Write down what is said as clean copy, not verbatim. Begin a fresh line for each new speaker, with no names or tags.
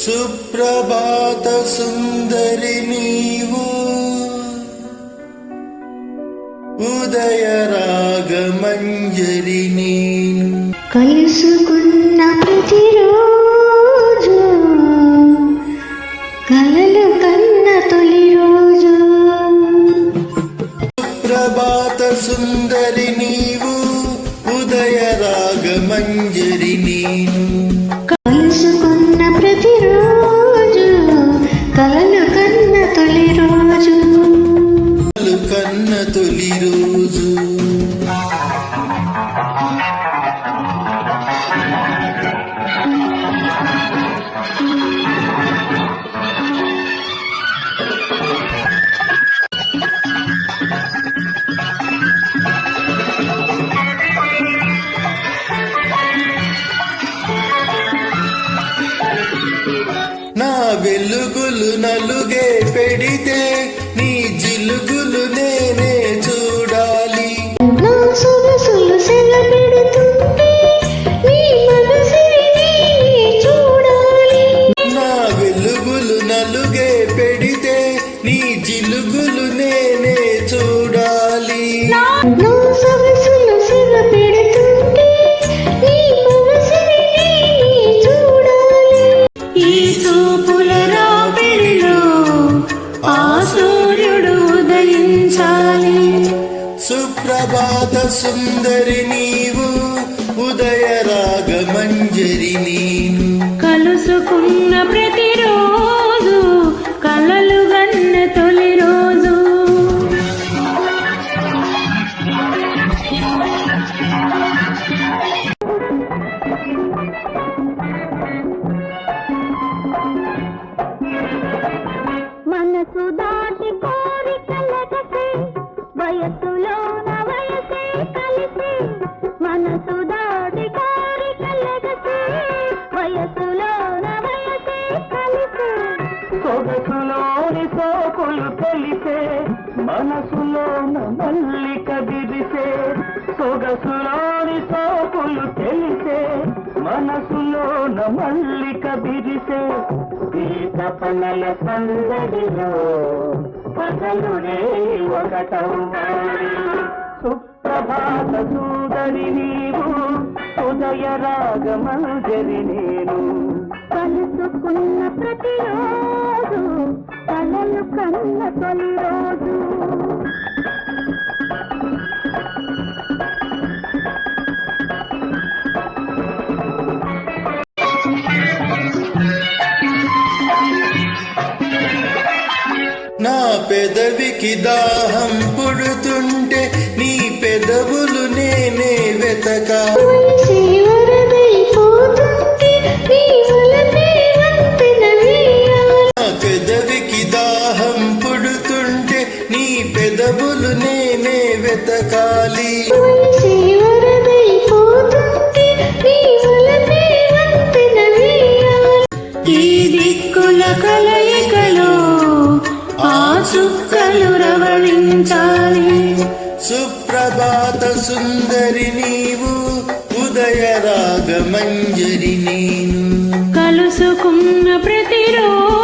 సుప్రభాత సుందరి నీవు, ఉదయ రాగమంజరి నేను.
కలుసుకున్న ప్రతిరోజు కలలు కన్న తొలి రోజు.
సుప్రభాత సుందరి నీవు, ఉదయ రాగమంజరి నేను.
కలుసుకున్న ప్రతిరోజు కలలు కన్న తొలి రోజు.
కలలు కన్న తొలి రోజు. నా వెలుగులు నలుగే పెడితే నీ జిలుగులు నేనే చూడాలి.
నా సొగసులు సెలబెడుతుంటే నీ మనసుని నేనే చూడాలి.
నా వెలుగులు నలుగే పెడితే నీ జిలుగులు నేనే చూడాలి.
నా సొగసులు సెలబెడుతుంటే నీ మనసుని నేనే చూడాలి. ఈ చూపుల రాబడిలో ఆ సూర్యుడు ఉదయించాలి.
సుప్రభాత సుందరి నీవు, ఉదయ రాగమంజరి నేను.
కలుసుకున్న ప్రతిరోజు కలలు గన్న తొలి రోజు. మనసు దాటి కోరికలగసే వయసులోన వయసే కలిసే. మనసు దాటి కోరికలగసే వయసులోన వయసే కలిసే.
సొగసులోని సోకులు తెలిసే మనసులోన మల్లిక విరిసే. సొగసులోని సోకులు తెలిసే మనసులోన మల్లిక విరిసే. ఈ తపనల సందడిలో పగలునే ఒకటవ్వాలి. సుప్రభాత సూదరి నీవు, ఉదయ రాగమంజరి నేను.
కలుసుకున్న ప్రతిరోజు కలలు కన్న తొలి రోజు.
నా పెదవికి దాహం పుడుతుంటే నీ పెదవులు నేనే వెతకాలి.
వయసే వరదైపోతుంటే నీ వలపే వంతెన వేయాలి.
నా పెదవికి దాహం పుడుతుంటే నీ పెదవులు నేనే వెతకాలి.
వయసే వరదైపోతుంటే నీ వలపే వంతెన వేయాలి. ఈ దిక్కుల కలయికలో ఆ చుక్కలు రవళించాలి.
సుప్రభాత సుందరి నీవు, ఉదయ రాగమంజరి నేను.
కలుసుకున్న ప్రతిరోజు